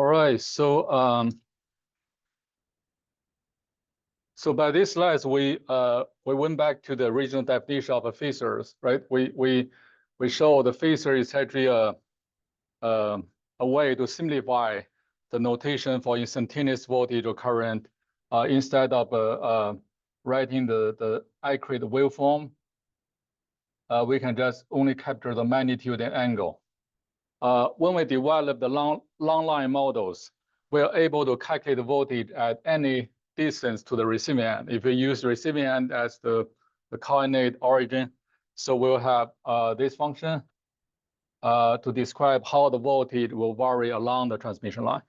All right, so by these slides, we went back to the original definition of a phasors, right? We show the phasor is actually a way to simplify the notation for instantaneous voltage or current instead of writing the accurate waveform. We can just only capture the magnitude and angle. When we develop the long line models, we are able to calculate the voltage at any distance to the receiving end. If we use the receiving end as the coordinate origin, so we'll have this function to describe how the voltage will vary along the transmission line.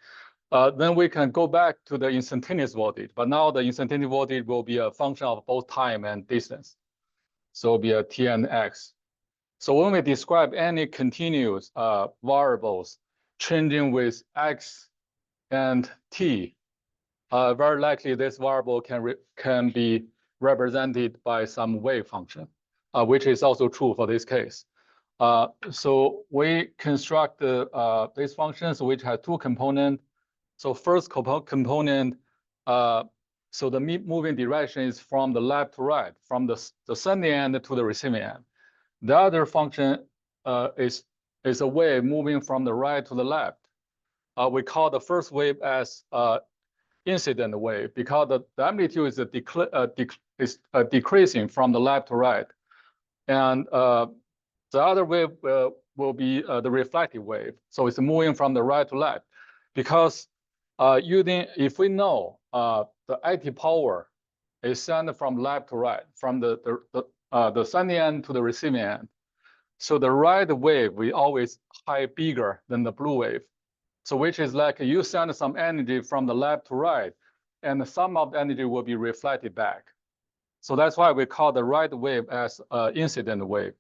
Then we can go back to the instantaneous voltage, but now the instantaneous voltage will be a function of both time and distance. So it'll be a t and x. So when we describe any continuous variables changing with x and t, very likely this variable can be represented by some wave function, which is also true for this case. So we construct these functions which have two components. So first component, so the moving direction is from the left to right, from the sending end to the receiving end. The other function is a wave moving from the right to the left. We call the first wave as incident wave because the amplitude is decreasing from the left to right. And the other wave will be the reflective wave. So it's moving from the right to left because if we know the active power is sent from left to right, from the sending end to the receiving end. So the right wave will always high bigger than the blue wave. So which is like you send some energy from the left to right, and some of the energy will be reflected back. So that's why we call the right wave as incident wave,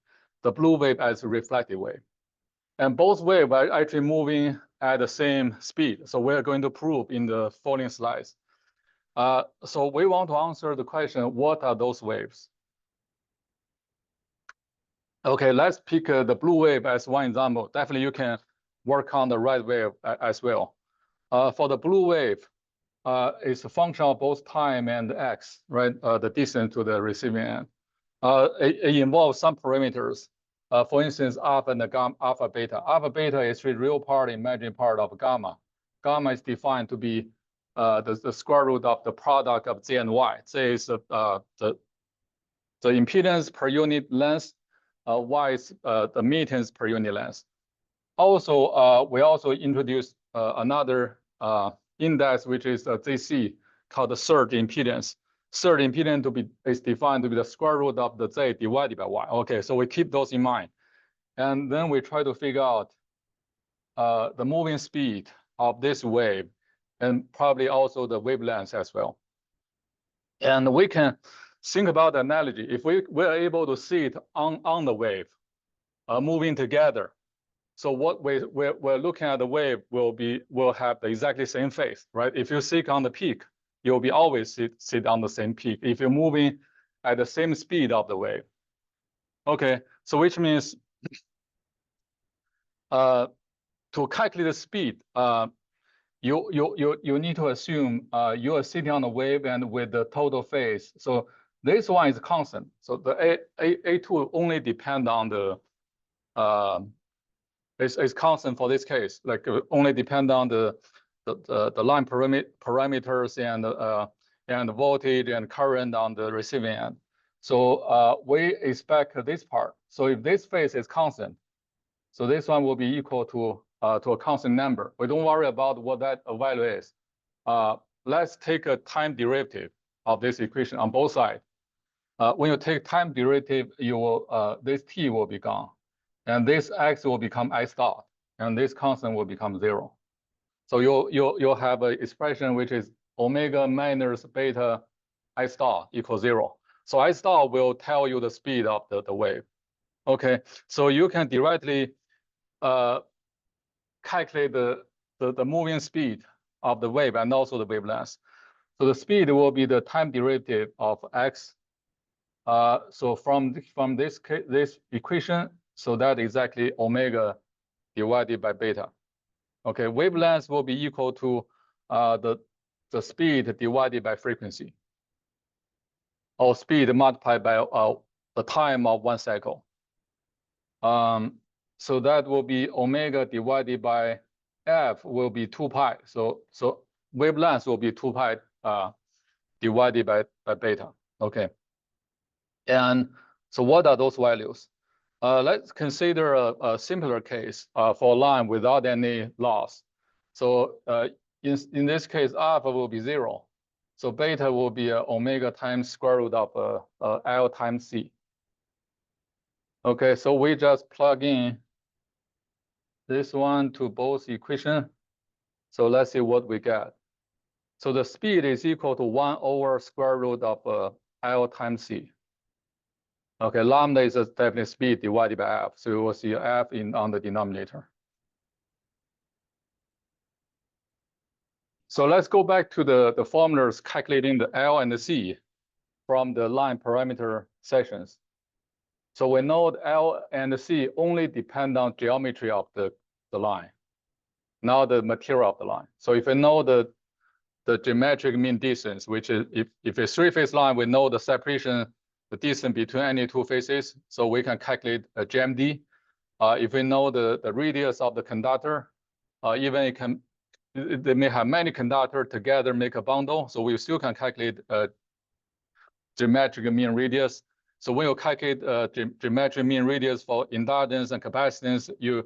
the blue wave as reflective wave. And both waves are actually moving at the same speed. So we're going to prove in the following slides. So we want to answer the question, what are those waves? Okay, let's pick the blue wave as one example. Definitely you can work on the right wave as well. For the blue wave, it's a function of both time and x, right? The distance to the receiving end. It involves some parameters. For instance, alpha and alpha beta. Alpha beta is the real part, imaginary part of gamma. Gamma is defined to be the square root of the product of z and y. Z is the impedance per unit length. Y is the admittance per unit length. Also, we also introduced another index, which is ZC, called the surge impedance. Surge impedance is defined to be the square root of the Z divided by Y. Okay, so we keep those in mind. And then we try to figure out the moving speed of this wave and probably also the wavelength as well. And we can think about the analogy. If we're able to see it on the wave moving together, so what we're looking at the wave will have the exactly same phase, right? If you sit on the peak, you'll be always sit on the same peak if you're moving at the same speed of the wave. Okay, so which means to calculate the speed, you need to assume you are sitting on the wave and with the total phase. So this one is constant. So the A2 only depend on the it's constant for this case, like only depend on the line parameters and the voltage and current on the receiving end. So we expect this part. So if this phase is constant, so this one will be equal to a constant number. We don't worry about what that value is. Let's take a time derivative of this equation on both sides. When you take time derivative, you will this t will be gone. And this x will become I star, and this constant will become 0. So you'll have an expression which is omega minus beta I star equals 0. So I star will tell you the speed of the wave. Okay, so you can directly calculate the moving speed of the wave and also the wavelength. So the speed will be the time derivative of x. So from this equation, so that exactly omega divided by beta. Okay, wavelength will be equal to the speed divided by frequency, or speed multiplied by the time of one cycle. So that will be omega divided by f will be 2 pi. So wavelength will be 2 pi divided by beta. Okay. And so what are those values? Let's consider a simpler case for a line without any loss. So in this case, alpha will be 0. So beta will be omega times square root of L times C. Okay, so we just plug in this one to both equations. So let's see what we get. So the speed is equal to 1 over square root of L times C. Okay, lambda is definitely speed divided by f. So you will see f on the denominator. So let's go back to the formulas calculating the L and the C from the line parameter sessions. So we know the L and the C only depend on geometry of the line, not the material of the line. So if we know the geometric mean distance, which is if a three-phase line, we know the separation, the distance between any two faces, so we can calculate a GMD. If we know the radius of the conductor, even they may have many conductors together make a bundle, so we still can calculate geometric mean radius. So when you calculate geometric mean radius for inductance and capacitance, you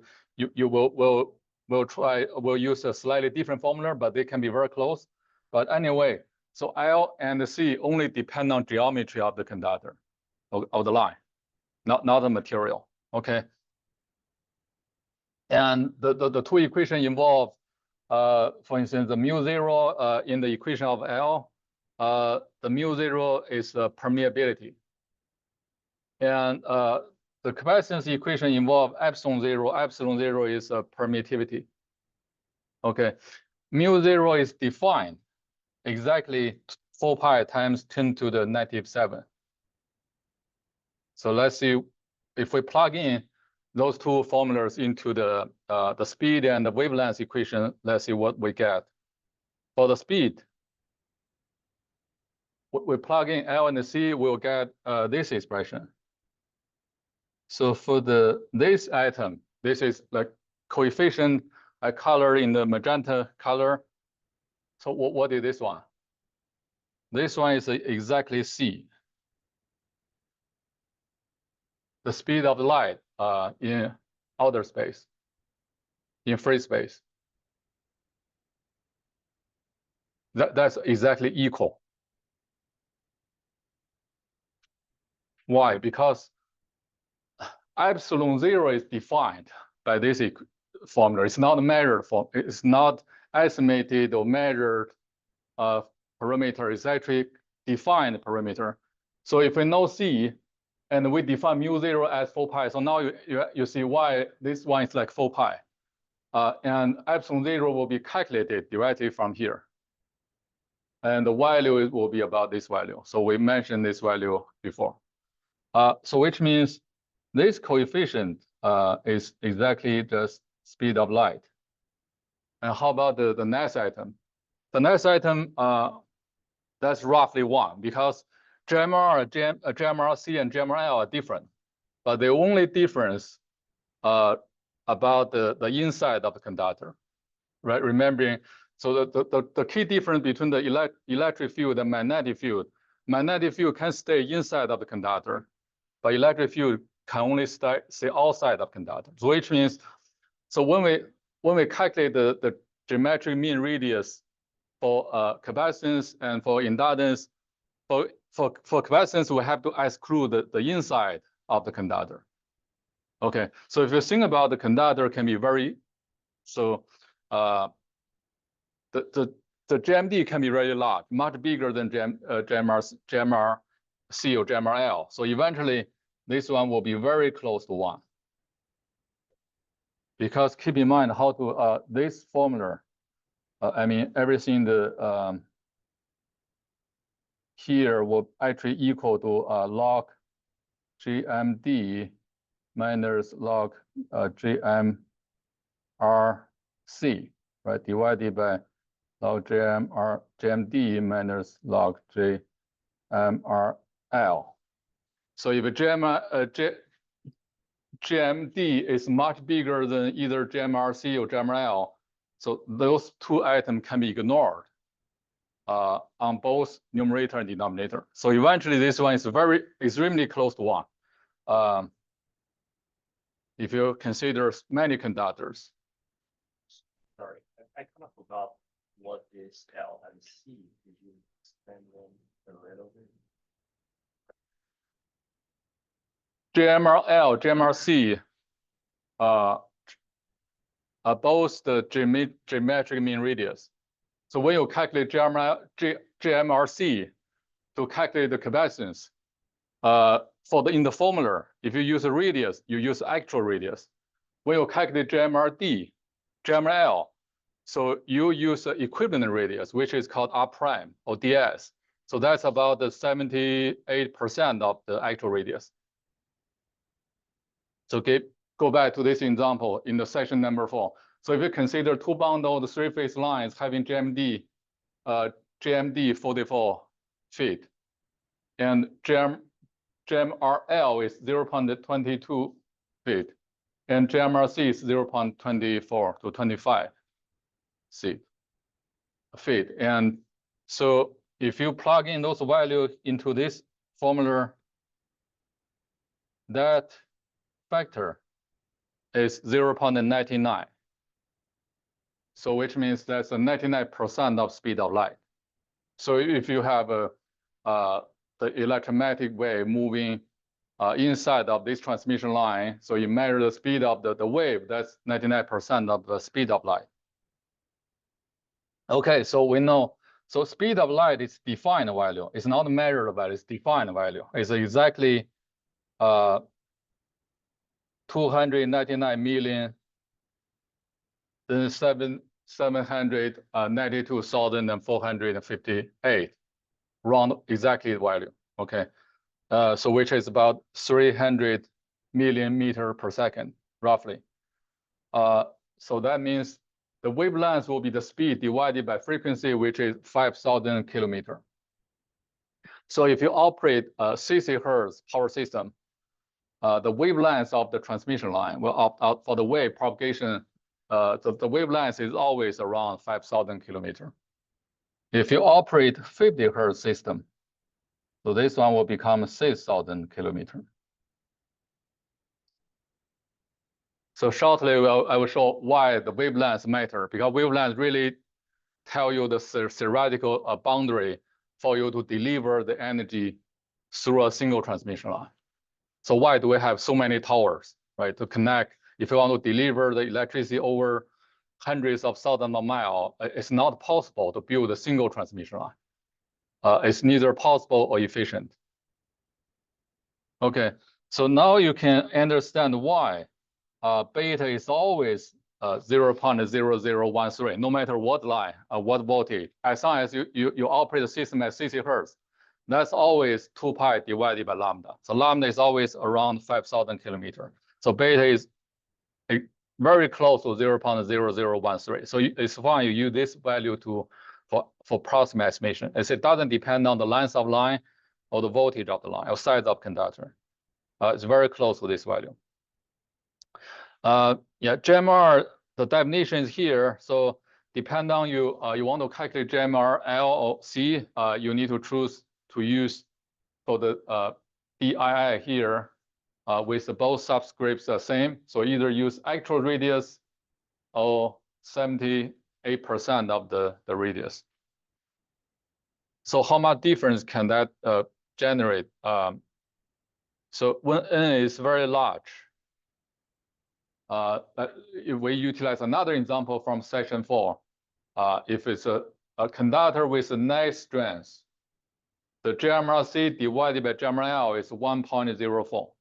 will use a slightly different formula, but they can be very close. But anyway, so L and C only depend on geometry of the conductor, of the line, not the material. Okay. And the two equations involve, for instance, the mu0 in the equation of L, the mu0 is permeability. And the capacitance equation involve epsilon 0. Epsilon 0 is permittivity. Okay, mu0 is defined exactly 4 pi times 10 to the -7. So let's see if we plug in those two formulas into the speed and the wavelength equation. Let's see what we get. For the speed, we plug in L and C, we'll get this expression. So for this item, this is like coefficient I color in the magenta color. So what is this one? This one is exactly C. The speed of light in outer space, in free space. That's exactly equal. Why? Because epsilon 0 is defined by this formula. It's not measured for. It's not estimated or measured parameter. It's actually defined parameter. So if we know C, and we define mu0 as 4 pi, so now you see why this one is like 4 pi. And epsilon 0 will be calculated directly from here. And the value will be about this value. So we mentioned this value before. So which means this coefficient is exactly the speed of light. And how about the next item? The next item, that's roughly 1, because GMR, GMRC, and GMRL are different. But the only difference about the inside of the conductor, right? Remembering, so the key difference between the electric field and magnetic field can stay inside of the conductor, but electric field can only stay outside of conductor. So which means, so when we calculate the geometric mean radius for capacitance and for inductance, for capacitance, we have to exclude the inside of the conductor. Okay, so if you think about the conductor can be very, so the GMD can be very large, much bigger than GMRC or GMRL. So eventually, this one will be very close to 1. Because keep in mind how to, this formula, I mean, everything here will actually equal to log GMD minus log GMR C, right? Divided by log GMD minus log GMRL. So if GMD is much bigger than either GMRC or GMRL, so those two items can be ignored on both numerator and denominator. So eventually this one is extremely close to 1. If you consider many conductors. Sorry, I kind of forgot what is L and C. Did you explain them a little bit? GMRL, GMRC are both the geometric mean radius. So when you calculate GMRC to calculate the capacitance, in the formula, if you use a radius, you use actual radius. When you calculate GMRL, so you use the equivalent radius, which is called R prime or ds. So that's about the 78% of the actual radius. So go back to this example in the section number 4. So if you consider two bundled three-phase lines having GMD 44 feet, and GMRL is 0.22 feet, and GMRC is 0.24 to 25 feet. And so if you plug in those values into this formula, that factor is 0.99. So which means that's a 99% of speed of light. So if you have the electromagnetic wave moving inside of this transmission line, so you measure the speed of the wave, that's 99% of the speed of light. Okay, so we know, so speed of light is defined value. It's not measured value, it's defined value. It's exactly 299 million, then 792,458, round exactly the value, okay? So which is about 300 million meter per second, roughly. So that means the wavelength will be the speed divided by frequency, which is 5,000 kilometer. So if you operate a 60 Hertz power system, the wavelength of the transmission line will opt out for the wave propagation. The wavelength is always around 5,000 kilometer. If you operate 50 Hertz system, so this one will become 6,000 kilometer. So shortly, I will show why the wavelengths matter, because wavelengths really tell you the theoretical boundary for you to deliver the energy through a single transmission line. So why do we have so many towers, right, to connect? If you want to deliver the electricity over hundreds of thousands of miles, it's not possible to build a single transmission line. It's neither possible or efficient. Okay, so now you can understand why beta is always 0.0013, no matter what line, what voltage. As long as you operate the system at 60 Hertz, that's always 2 pi divided by lambda. So lambda is always around 5,000 kilometer. So beta is very close to 0.0013. So it's fine you use this value for proximate estimation, as it doesn't depend on the length of line or the voltage of the line or size of conductor. It's very close to this value. Yeah, GMR, the definition is here. So depend on you want to calculate GMR L or C, you need to choose to use for the DII here with both subscripts the same. So either use actual radius or 78% of the radius. So how much difference can that generate? So when n is very large, if we utilize another example from section 4, if it's a conductor with a net strength, the GMRC divided by GMRL is 1.04.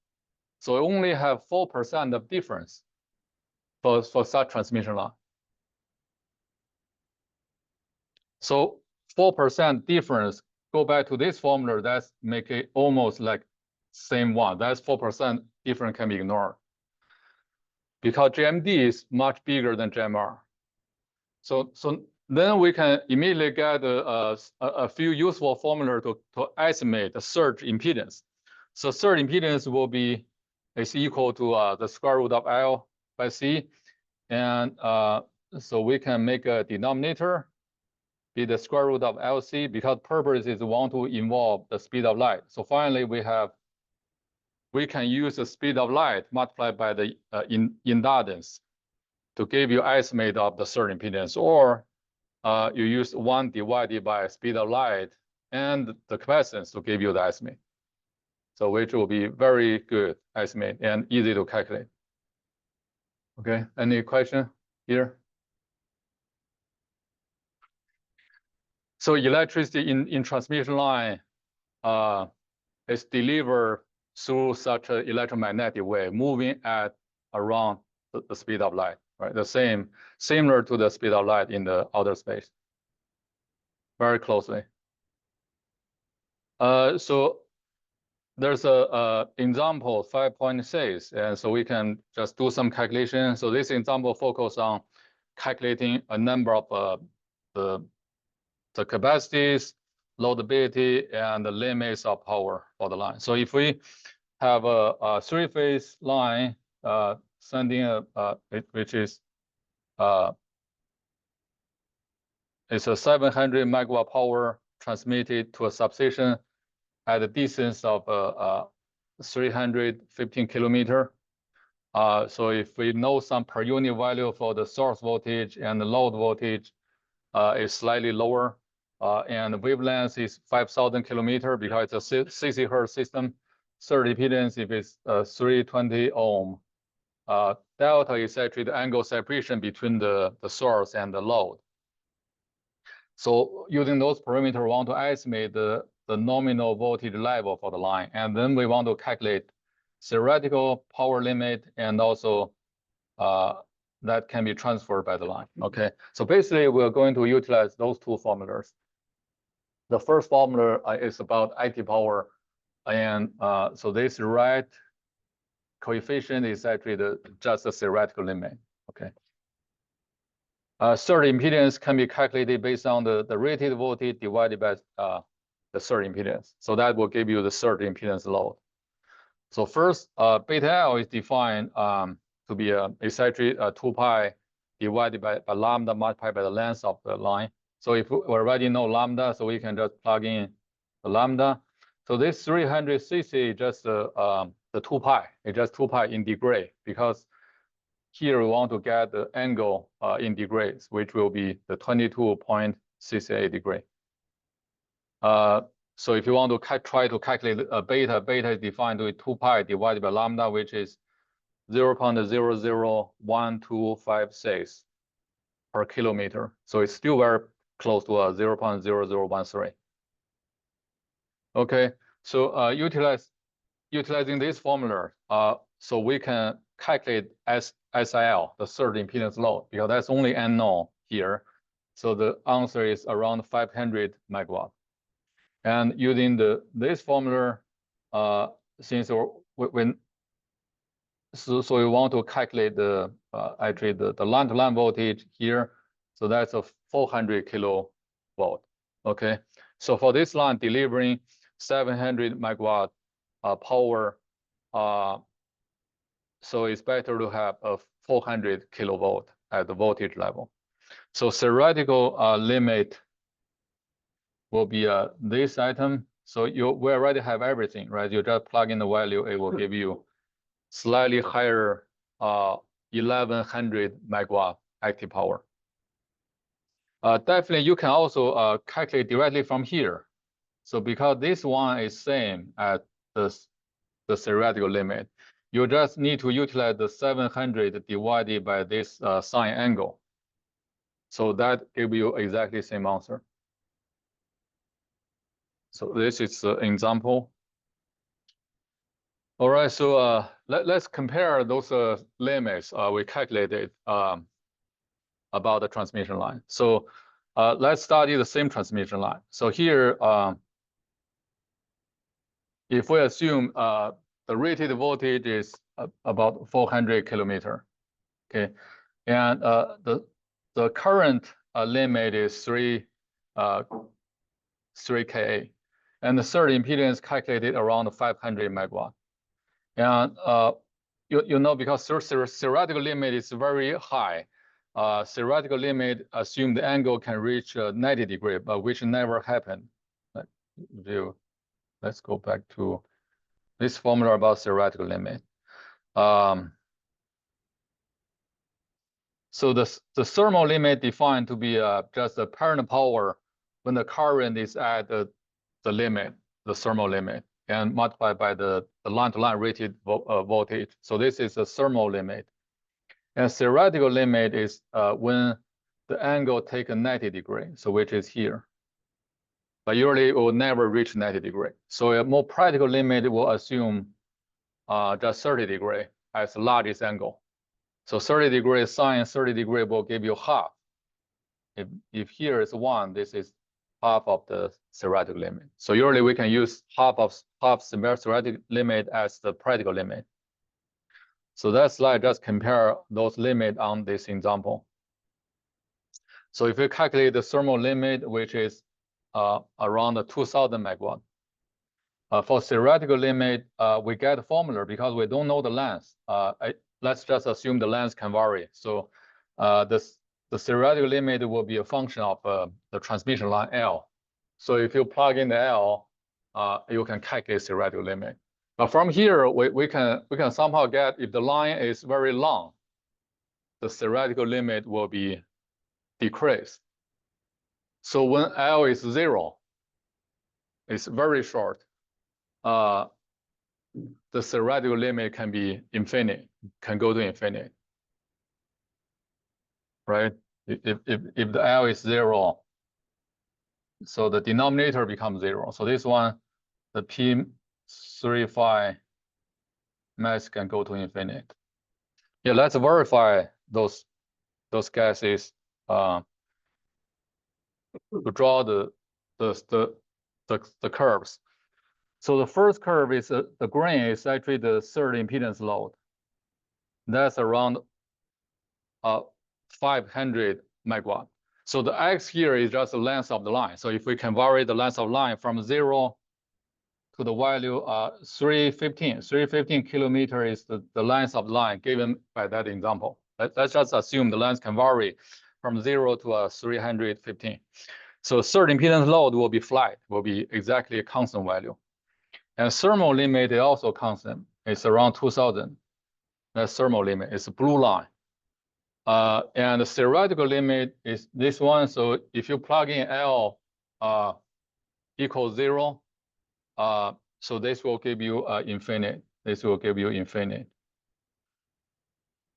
So we only have 4% of difference for such transmission line. So 4% difference, go back to this formula, that's make it almost like same one. That's 4% difference can be ignored. Because GMD is much bigger than GMR. So then we can immediately get a few useful formula to estimate the surge impedance. So surge impedance will be is equal to the square root of L by C, and so we can make a denominator be the square root of LC, because purpose is we want to involve the speed of light. So finally we can use the speed of light multiplied by the inductance to give you estimate of the surge impedance, or you use 1 divided by speed of light and the capacitance to give you the estimate. So which will be very good estimate and easy to calculate. Okay, any question here? So electricity in transmission line is delivered through such an electromagnetic wave moving at around the speed of light, right? The similar to the speed of light in the outer space. Very closely. So there's a example 5.6, and so we can just do some calculation. So this example focus on calculating a number of the capacities, loadability, and the limits of power for the line. So if we have a three-phase line sending which is it's a 700 megawatt power transmitted to a substation at a distance of 315 kilometer. So if we know some per unit value for the source voltage and the load voltage is slightly lower, and the wavelength is 5,000 kilometer because it's a 60 hertz system. Surge impedance, if it's 320 ohm, delta is actually the angle separation between the source and the load. So using those parameters, we want to estimate the nominal voltage level for the line, and then we want to calculate theoretical power limit, and also that can be transferred by the line. Okay, so basically we're going to utilize those two formulas. The first formula is about IT power, and so this right coefficient is actually just the theoretical limit. Okay. Surge impedance can be calculated based on the rated voltage divided by the surge impedance. So that will give you the surge impedance load. So first, beta L is defined to be it's actually 2 pi divided by lambda multiplied by the length of the line. So if we already know lambda, so we can just plug in the lambda. So this 360 is just the 2 pi. It's just 2 pi in degree, because here we want to get the angle in degrees, which will be the 22.68 degree. So if you want to try to calculate beta is defined with 2 pi divided by lambda, which is 0.001256 per kilometer. So it's still very close to 0.0013. Okay, so utilizing this formula, so we can calculate SIL, the surge impedance load, because that's only unknown here. So the answer is around 500 megawatt. And using this formula, since so we want to calculate actually the line-to-line voltage here. So that's a 400 kilovolt. Okay, so for this line delivering 700 megawatt power, so it's better to have a 400 kilovolt at the voltage level. So theoretical limit will be this item. So we already have everything, right? You just plug in the value, it will give you slightly higher 1100 megawatt active power. Definitely, you can also calculate directly from here. So because this one is same at the theoretical limit, you just need to utilize the 700 divided by this sine angle. So that gives you exactly the same answer. So this is an example. All right, so let's compare those limits we calculated about the transmission line. So let's study the same transmission line. So here, if we assume the rated voltage is about 400 kilometer, okay, and the current limit is 3 Ka, and the third impedance calculated around 500 megawatt. And you know, because theoretical limit is very high, theoretical limit assume the angle can reach 90 degrees, but which never happened. Let's go back to this formula about theoretical limit. So the thermal limit defined to be just the apparent power when the current is at the limit, the thermal limit, and multiplied by the line-to-line rated voltage. So this is the thermal limit. And theoretical limit is when the angle take a 90 degree, so which is here. But usually it will never reach 90 degree. So a more practical limit will assume just 30 degree as the largest angle. So 30 degree sine 30 degree will give you half. If here is 1, this is half of the theoretical limit. So usually we can use half theoretical limit as the practical limit. So that slide just compare those limits on this example. So if you calculate the thermal limit, which is around 2,000 megawatt. For theoretical limit, we get a formula because we don't know the length. Let's just assume the length can vary. So the theoretical limit will be a function of the transmission line L. So if you plug in the L, you can calculate theoretical limit. But from here, we can somehow get, if the line is very long, the theoretical limit will be decreased. So when L is 0, it's very short. The theoretical limit can be infinite, can go to infinite, right? If the L is 0, so the denominator becomes 0. So this one, the P35 mass can go to infinite. Yeah, let's verify those gases to draw the curves. So the first curve is the green is actually the third impedance load. That's around 500 megawatt. So the X here is just the length of the line. So if we can vary the length of line from 0 to the value 315 kilometer is the length of the line given by that example. Let's just assume the length can vary from 0 to 315. So third impedance load will be flat, will be exactly a constant value. And thermal limit is also constant. It's around 2,000. That's thermal limit. It's a blue line. And the theoretical limit is this one. So if you plug in L equals 0, so this will give you infinite. This will give you infinite.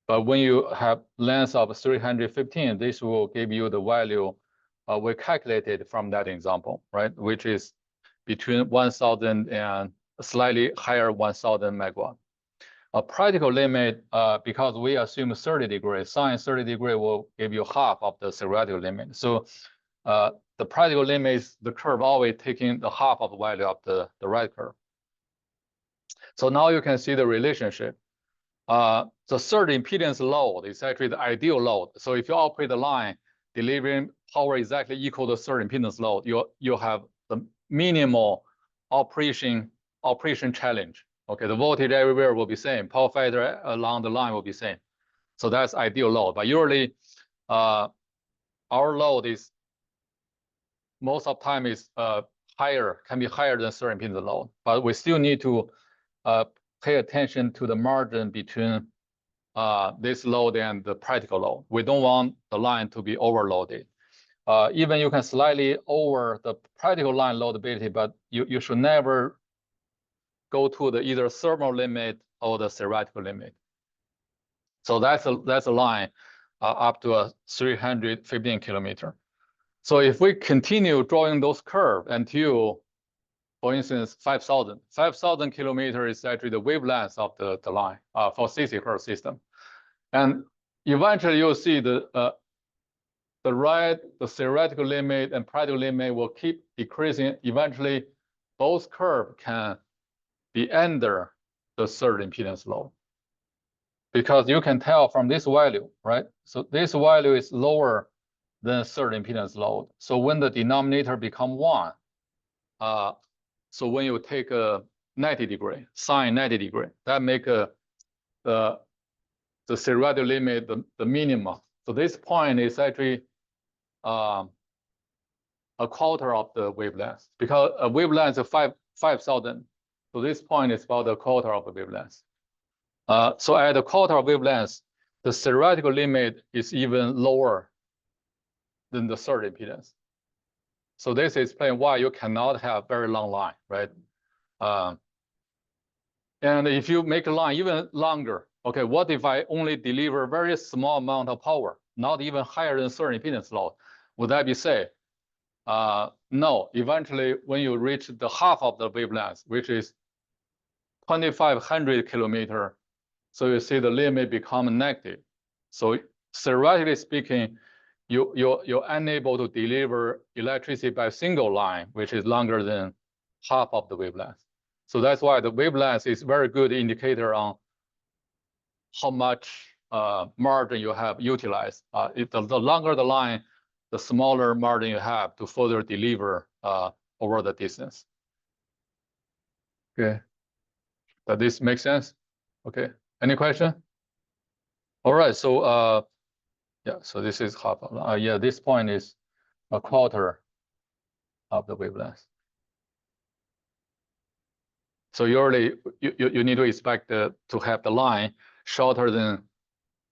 But when you have length of 315, this will give you the value we calculated from that example, right? Which is between 1,000 and slightly higher 1,000 megawatt. A practical limit, because we assume 30 degrees, sine 30 degree will give you half of the theoretical limit. So the practical limit is the curve always taking the half of the value of the right curve. So now you can see the relationship. The third impedance load is actually the ideal load. So if you operate the line delivering power exactly equal to third impedance load, you have the minimal operation challenge. Okay, the voltage everywhere will be same. Power factor along the line will be same. So that's ideal load. But usually, our load is most of time is higher, can be higher than third impedance load. But we still need to pay attention to the margin between this load and the practical load. We don't want the line to be overloaded. Even you can slightly over the practical line loadability, but you should never go to the either thermal limit or the theoretical limit. So that's a line up to 315 kilometer. So if we continue drawing those curves until, for instance, 5,000 kilometers is actually the wavelength of the line for 60 Hertz system. And eventually you'll see the theoretical limit and practical limit will keep decreasing. Eventually, both curves can be under the third impedance load. Because you can tell from this value, right? So this value is lower than certain impedance load. So when the denominator become 1, so when you take a 90 degree, sine 90 degree, that make the theoretical limit the minimum. So this point is actually a quarter of the wavelength, because a wavelength is 5,000. So this point is about a quarter of the wavelength. So at a quarter of wavelength, the theoretical limit is even lower than the third impedance. So this explains why you cannot have very long line, right? And if you make a line even longer, okay, what if I only deliver very small amount of power, not even higher than certain impedance load? Would that be safe? No, eventually when you reach the half of the wavelength, which is 2,500 kilometer, so you see the limit become negative. So theoretically speaking, you're unable to deliver electricity by single line, which is longer than half of the wavelength. So that's why the wavelength is very good indicator on how much margin you have utilized. If the longer the line, the smaller margin you have to further deliver over the distance. Okay, does this make sense? Okay, any question? All right, so yeah, so this is half of, yeah, this point is a quarter of the wavelength. So usually you need to expect to have the line shorter than,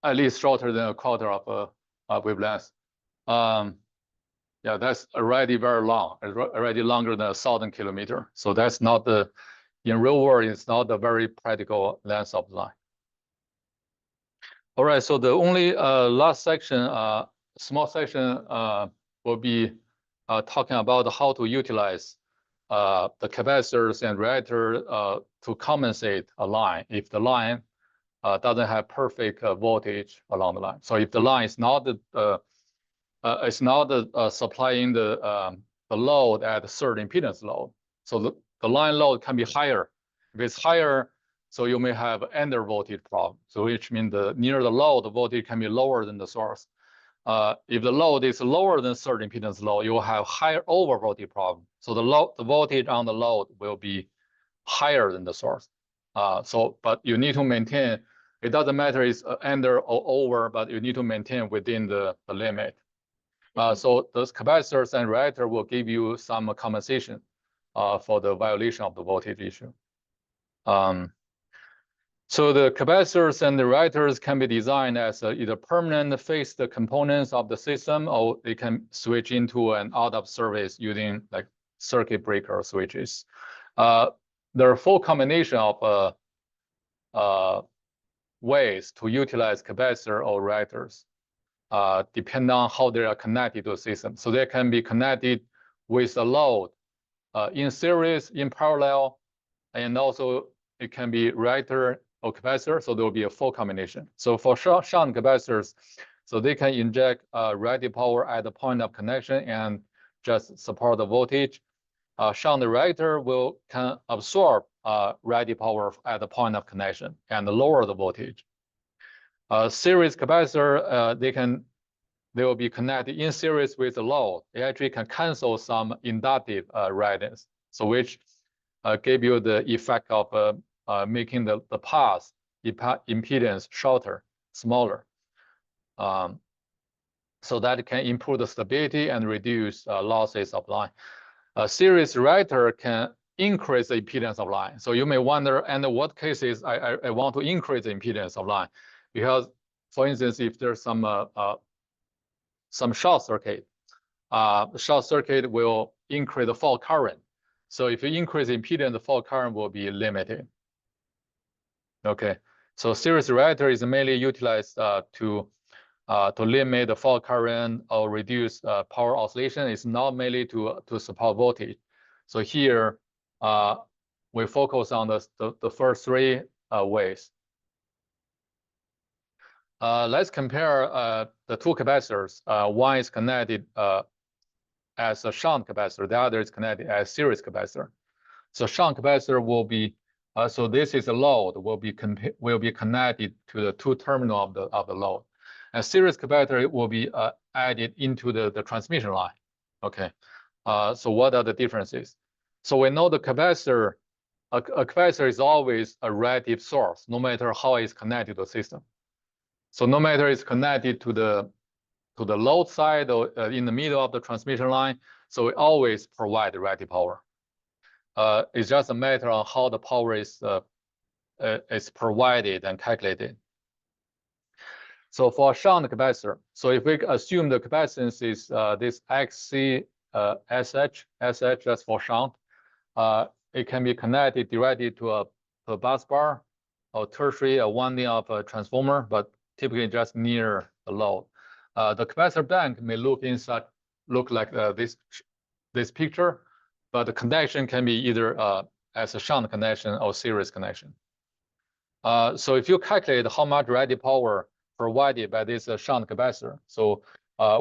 at least shorter than a quarter of a wavelength. Yeah, that's already very long, already longer than 1,000 kilometers. So that's not the, in real world, it's not a very practical length of line. All right, so the only last section, small section will be talking about how to utilize the capacitors and reactor to compensate a line if the line doesn't have perfect voltage along the line. So if the line is not supplying the load at a certain impedance load, so the line load can be higher. If it's higher, so you may have under voltage problem. So which means near the load, the voltage can be lower than the source. If the load is lower than certain impedance load, you will have higher over voltage problem. So the voltage on the load will be higher than the source. But you need to maintain, it doesn't matter it's under or over, but you need to maintain within the limit. So those capacitors and reactor will give you some compensation for the violation of the voltage issue. So the capacitors and the reactors can be designed as either permanent fixed components of the system, or they can switch into an out of service using like circuit breaker switches. There are 4 combination of ways to utilize capacitor or reactors, depending on how they are connected to a system. So they can be connected with a load in series, in parallel, and also it can be reactor or capacitor, so there will be a 4 combination. So for shunt capacitors, so they can inject reactive power at the point of connection and just support the voltage. Shunt reactor can absorb reactive power at the point of connection and lower the voltage. Series capacitor, they will be connected in series with the load. They actually can cancel some inductive reactance, so which give you the effect of making the path impedance shorter, smaller. So that can improve the stability and reduce losses of line. A series reactor can increase the impedance of line. So you may wonder, under what cases I want to increase the impedance of line? Because, for instance, if there's some short circuit, the short circuit will increase the fault current. So if you increase the impedance, the fault current will be limited. Okay, so series reactor is mainly utilized to limit the fault current or reduce power oscillation. It's not mainly to support voltage. So here we focus on the first 3 ways. Let's compare the 2 capacitors. One is connected as a shunt capacitor. The other is connected as series capacitor. So shunt capacitor will be so this is a load will be connected to the 2 terminal of the load. And series capacitor will be added into the transmission line. Okay, so what are the differences? So we know the capacitor, a capacitor is always a reactive source, no matter how it's connected to the system. So no matter it's connected to the load side or in the middle of the transmission line, so it always provide the reactive power. It's just a matter of how the power is provided and calculated. So for a shunt capacitor, so if we assume the capacitance is this XC SH, that's for shunt, it can be connected directly to a bus bar or tertiary winding of a transformer, but typically just near the load. The capacitor bank may look like this picture, but the connection can be either as a shunt connection or series connection. So if you calculate how much reactive power provided by this shunt capacitor, so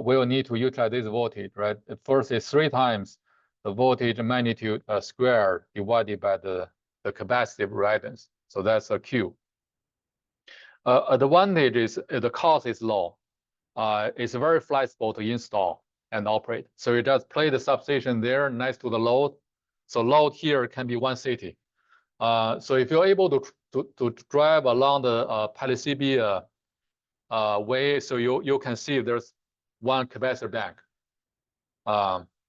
we will need to utilize this voltage, right? First is 3 times the voltage magnitude squared divided by the capacitive reactance. So that's a Q. Advantage is the cost is low. It's very flexible to install and operate. So you just play the substation there next to the load. So load here can be one city. So if you're able to drive along the Palisibia way, so you can see there's one capacitor bank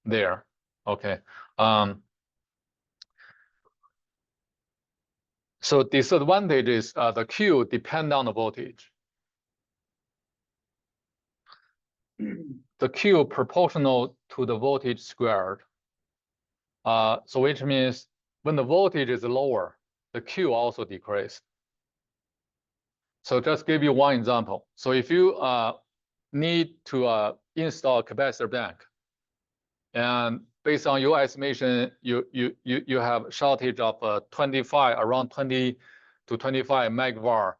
there. Okay. So disadvantage is the Q depend on the voltage. The Q proportional to the voltage squared. So which means when the voltage is lower, the Q also decreases. So just give you one example. So if you need to install a capacitor bank, and based on your estimation, you have shortage of around 20 to 25 megawatt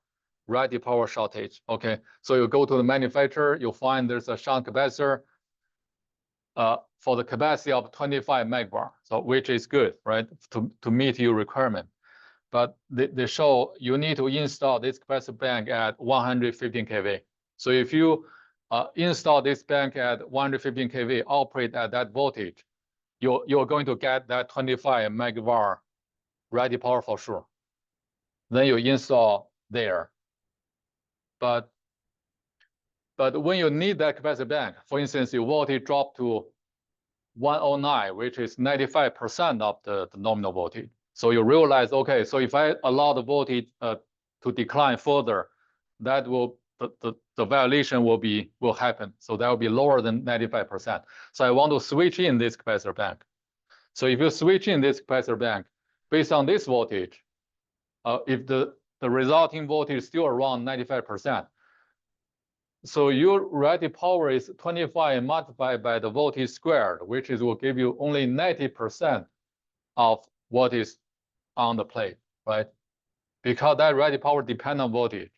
reactive power shortage. Okay, so you go to the manufacturer, you find there's a shunt capacitor for the capacity of 25 megawatt, so which is good, right, to meet your requirement. But they show you need to install this capacitor bank at 115 kV. So if you install this bank at 115 kV, operate at that voltage, you're going to get that 25 megawatt reactive power for sure. Then you install there. But when you need that capacitor bank, for instance, your voltage drop to 109, which is 95% of the nominal voltage. So you realize, okay, so if I allow the voltage to decline further, that will the violation will happen. So that will be lower than 95%. So I want to switch in this capacitor bank. So if you switch in this capacitor bank, based on this voltage, if the resulting voltage is still around 95%, so your reactive power is 25 multiplied by the voltage squared, which will give you only 90% of what is on the plate, right? Because that reactive power depends on voltage.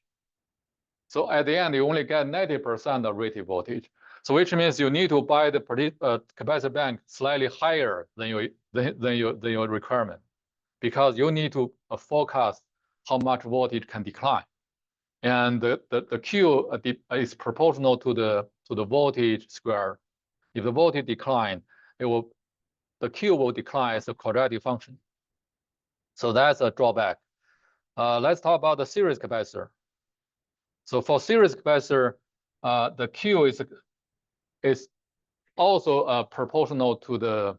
So at the end, you only get 90% of rated voltage. So which means you need to buy the capacitor bank slightly higher than your requirement, because you need to forecast how much voltage can decline. And the Q is proportional to the voltage square. If the voltage decline, the Q will decline as a quadratic function. So that's a drawback. Let's talk about the series capacitor. So for series capacitor, the Q is also proportional to the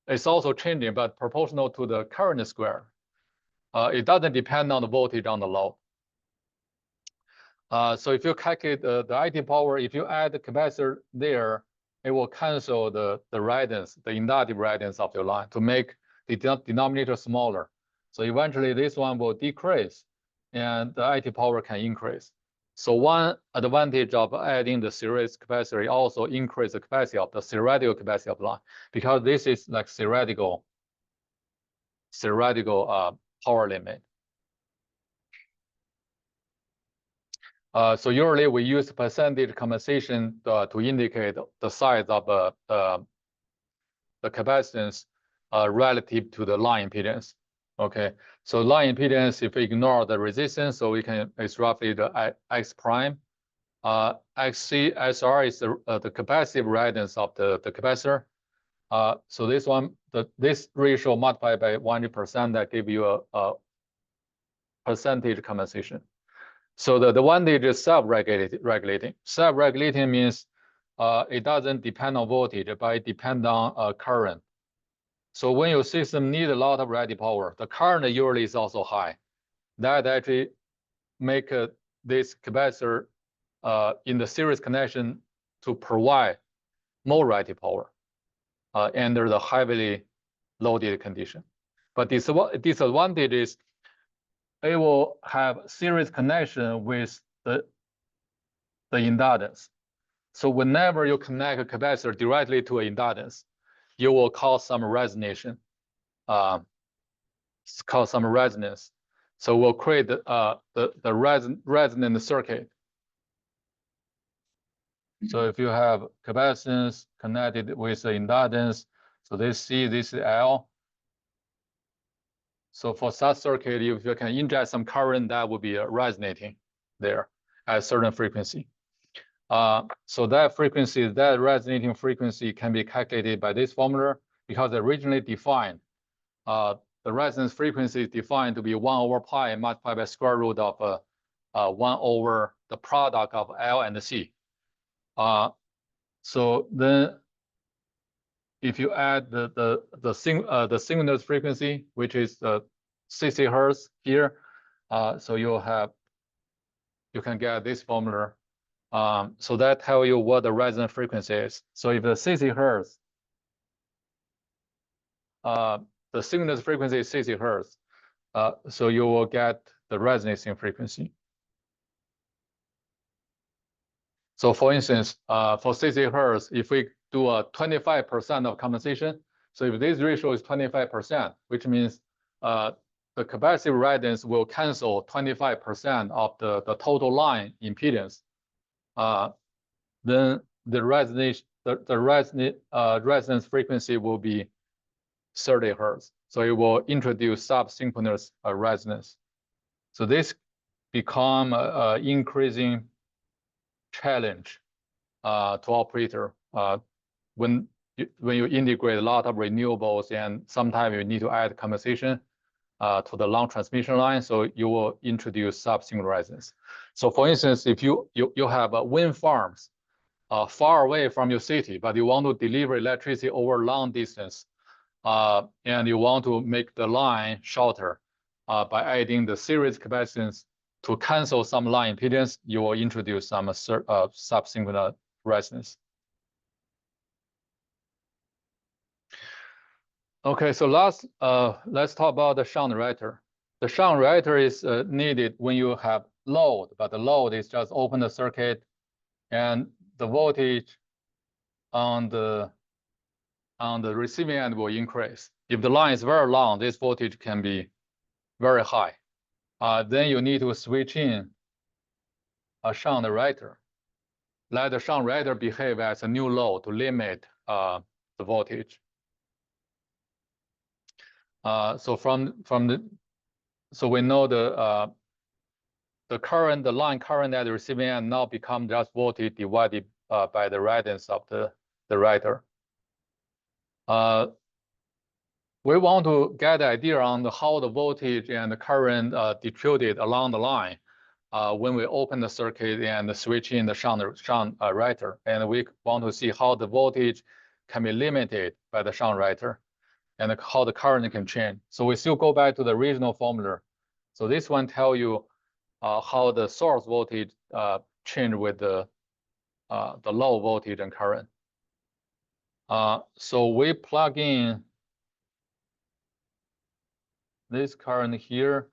it's also changing, but proportional to the current square. It doesn't depend on the voltage on the load. So if you calculate the IT power, if you add the capacitor there, it will cancel the reactance, the inductive reactance of your line to make the denominator smaller. So eventually this one will decrease and the IT power can increase. So one advantage of adding the series capacitor also increase the capacity of the theoretical capacity of the line, because this is like theoretical power limit. So usually we use percentage compensation to indicate the size of the capacitance relative to the line impedance. Okay, so line impedance, if we ignore the resistance, so it's roughly the X prime. XC/SR is the capacitive reactance of the capacitor. So this one, this ratio multiplied by 100%, that give you a percentage compensation. So the advantage is self-regulating. Self-regulating means it doesn't depend on voltage, but it depends on current. So when your system needs a lot of reactive power, the current usually is also high. That actually make this capacitor in the series connection to provide more reactive power under the heavily loaded condition. But disadvantage is it will have series connection with the inductance. So whenever you connect a capacitor directly to an inductance, you will cause some resonance. So we'll create the resonant circuit. So if you have capacitance connected with the inductance, so this C, this is L. So for such circuit, if you can inject some current, that would be resonating there at a certain frequency. So that frequency, that resonating frequency can be calculated by this formula because originally defined, the resonance frequency is defined to be 1/pi multiplied by square root of 1 over the product of L and C. So then if you add the synchronous frequency, which is 60 Hertz here, so you can get this formula. So that tells you what the resonant frequency is. So if the 60 Hertz, the synchronous frequency is 60 Hertz, so you will get the resonating frequency. So for instance, for 60 Hertz, if we do a 25% of compensation, so if this ratio is 25%, which means the capacitive reactance will cancel 25% of the total line impedance, then the resonance frequency will be 30 Hertz. So it will introduce subsynchronous resonance. So this become an increasing challenge to operator when you integrate a lot of renewables, and sometimes you need to add compensation to the long transmission line, so you will introduce subsynchronous resonance. So for instance, if you have wind farms far away from your city, but you want to deliver electricity over long distance, and you want to make the line shorter by adding the series capacitance to cancel some line impedance, you will introduce some subsynchronous resonance. Okay, so let's talk about the shunt reactor. The shunt reactor is needed when you have load, but the load is just open the circuit, and the voltage on the receiving end will increase. If the line is very long, this voltage can be very high. Then you need to switch in a shunt reactor. Let the shunt reactor behave as a new load to limit the voltage. So we know the line current at the receiving end now become just voltage divided by the reactance of the reactor. We want to get the idea on how the voltage and the current distributed along the line when we open the circuit and switch in the shunt reactor. And we want to see how the voltage can be limited by the shunt reactor and how the current can change. So we still go back to the original formula. So this one tells you how the source voltage change with the low voltage and current. So we plug in this current here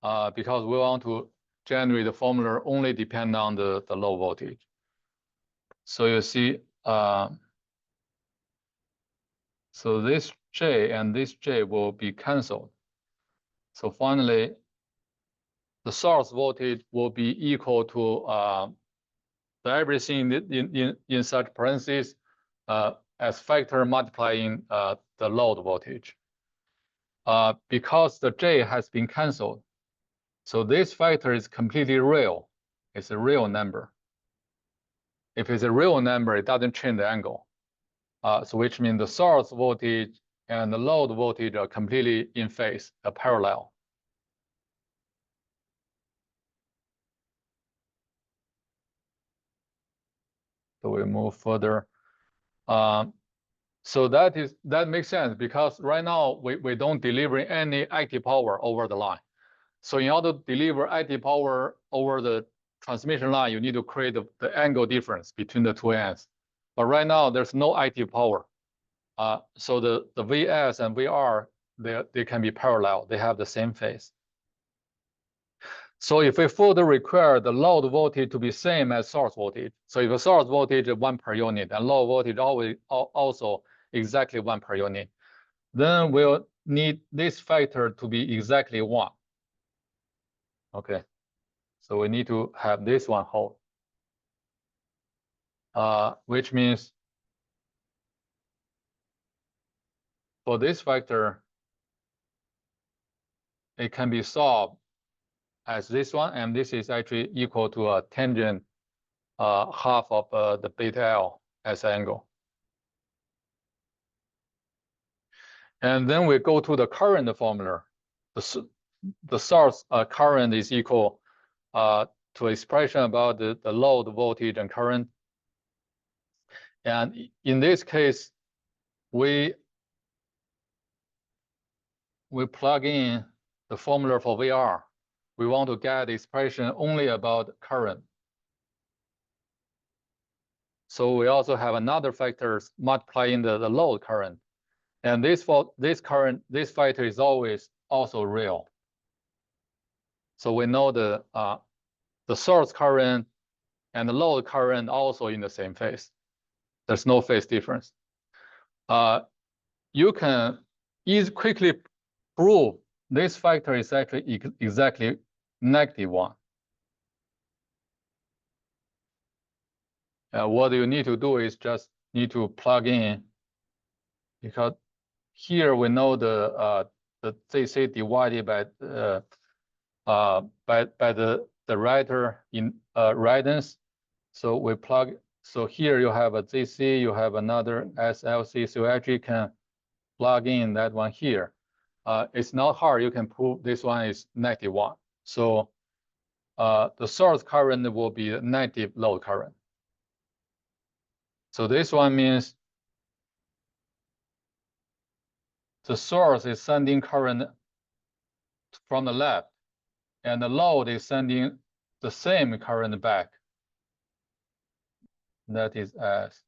because we want to generate the formula only depend on the low voltage. So you see, so this J and this J will be canceled. So finally, the source voltage will be equal to everything in such parentheses as factor multiplying the load voltage. Because the J has been canceled, so this factor is completely real. It's a real number. if it's a real number, it doesn't change the angle. So which means the source voltage and the load voltage are completely in phase, parallel. So we move further. So that makes sense because right now we don't deliver any active power over the line. So in order to deliver active power over the transmission line, you need to create the angle difference between the two ends. But right now there's no active power. So the VS and VR, they can be parallel. They have the same phase. So if we further require the load voltage to be same as source voltage, so if the source voltage is 1 per unit and load voltage always also exactly 1 per unit, then we'll need this factor to be exactly 1. Okay, so we need to have this one hold, which means for this factor, it can be solved as this one, and this is actually equal to a tangent half of the beta L as angle. And then we go to the current formula. The source current is equal to expression about the load voltage and current. And in this case, we plug in the formula for VR. We want to get the expression only about current. So we also have another factor multiplying the load current. And this factor is always also real. So we know the source current and the load current also in the same phase. There's no phase difference. You can quickly prove this factor is actually exactly -1. What you need to do is just need to plug in, because here we know the ZC divided by the writer in residence. So we plug. So here you have a ZC, you have another SLC. So you actually can plug in that one here. It's not hard. You can prove this one is -1. So the source current will be a negative load current. So this one means the source is sending current from the left, and the load is sending the same current back. That is S.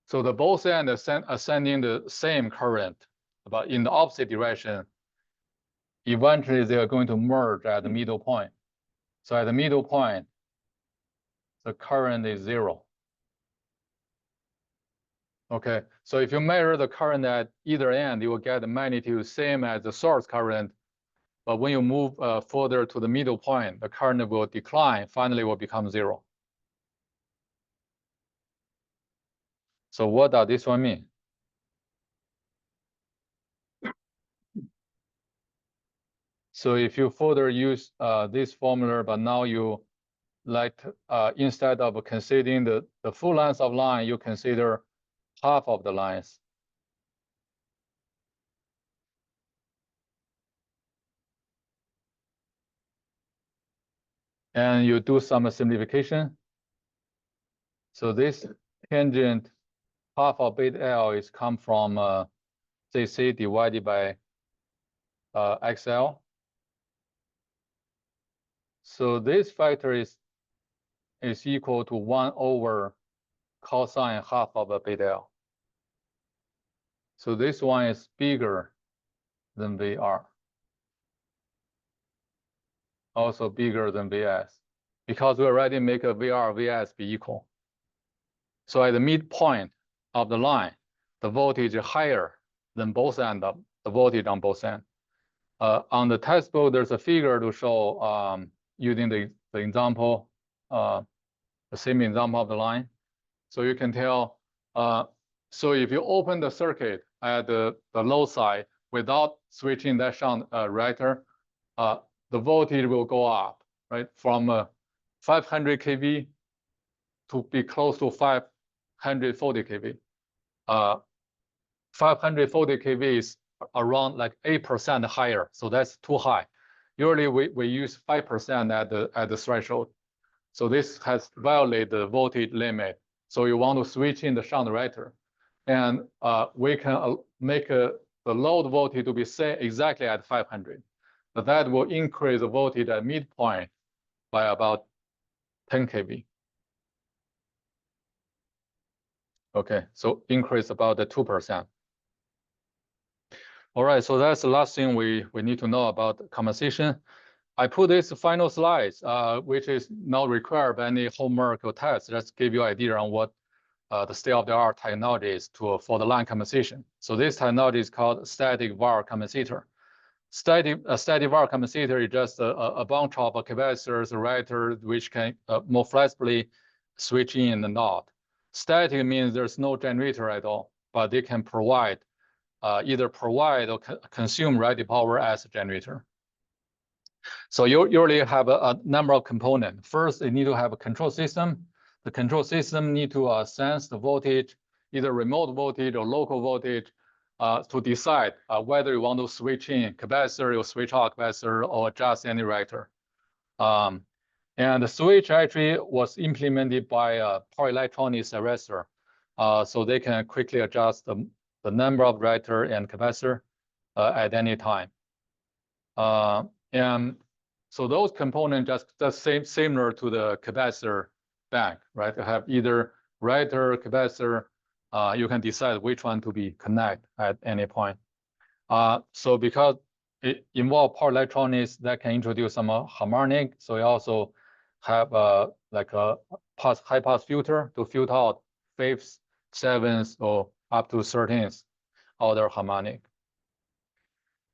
So the both ends are sending the same current, but in the opposite direction. Eventually, they are going to merge at the middle point. So at the middle point, the current is 0. Okay, so if you measure the current at either end, you will get the magnitude same as the source current. But when you move further to the middle point, the current will decline, finally will become 0. So what does this one mean? So if you further use this formula, but now you instead of considering the full length of line, you consider half of the lines. And you do some simplification. So this tangent half of beta L is come from ZC divided by XL. So this factor is equal to 1 over cosine half of a beta L. So this one is bigger than VR. Also bigger than VS, because we already make a VR VS be equal. So at the midpoint of the line, the voltage is higher than both ends of the voltage on both ends. On the textbook, there's a figure to show using the example, the same example of the line. So you can tell, so if you open the circuit at the low side without switching that shunt writer, the voltage will go up, right? From 500 kV to be close to 540 kV. 540 kV is around like 8% higher, so that's too high. Usually we use 5% at the threshold. So this has violated the voltage limit. So you want to switch in the shunt director. And we can make the load voltage to be set exactly at 500. But that will increase the voltage at midpoint by about 10 kV. Okay, so increase about the 2%. All right, so that's the last thing we need to know about compensation. I put this final slides, which is not required by any homework or test. Just give you an idea on what the state-of-the-art technology is for the line compensation. So this technology is called static VAR compensator. Static VAR compensator is just a bunch of capacitors, resistors, which can more flexibly switch in and out. Static means there's no generator at all, but they can provide either provide or consume rated power as a generator. So you usually have a number of components. First, you need to have a control system. The control system need to sense the voltage, either remote voltage or local voltage, to decide whether you want to switch in capacitor or switch out capacitor or adjust any reactor. And the switch actually was implemented by a power electronics arrestor, so they can quickly adjust the number of reactor and capacitor at any time. And so those components just similar to the capacitor bank, right? You have either reactor, capacitor. You can decide which one to be connected at any point. So because it involves power electronics, that can introduce some harmonic. So you also have like a high pass filter to filter out fifths, sevenths, or up to 13th order harmonic.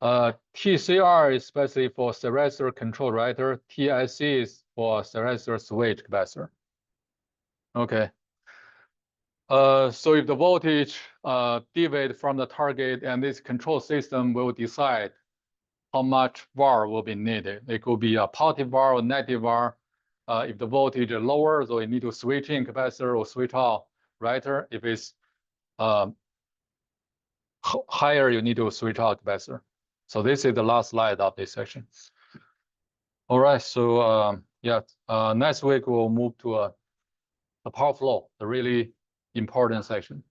TCR is especially for sequential control reactor. TIC is for sequential switch capacitor. Okay. So if the voltage deviates from the target, and this control system will decide how much VAR will be needed. It could be a positive VAR or negative VAR. If the voltage is lower, so you need to switch in capacitor or switch out reactor. If it's higher, you need to switch out capacitor. So this is the last slide of this section. All right, so yeah, next week we'll move to a power flow, the really important section.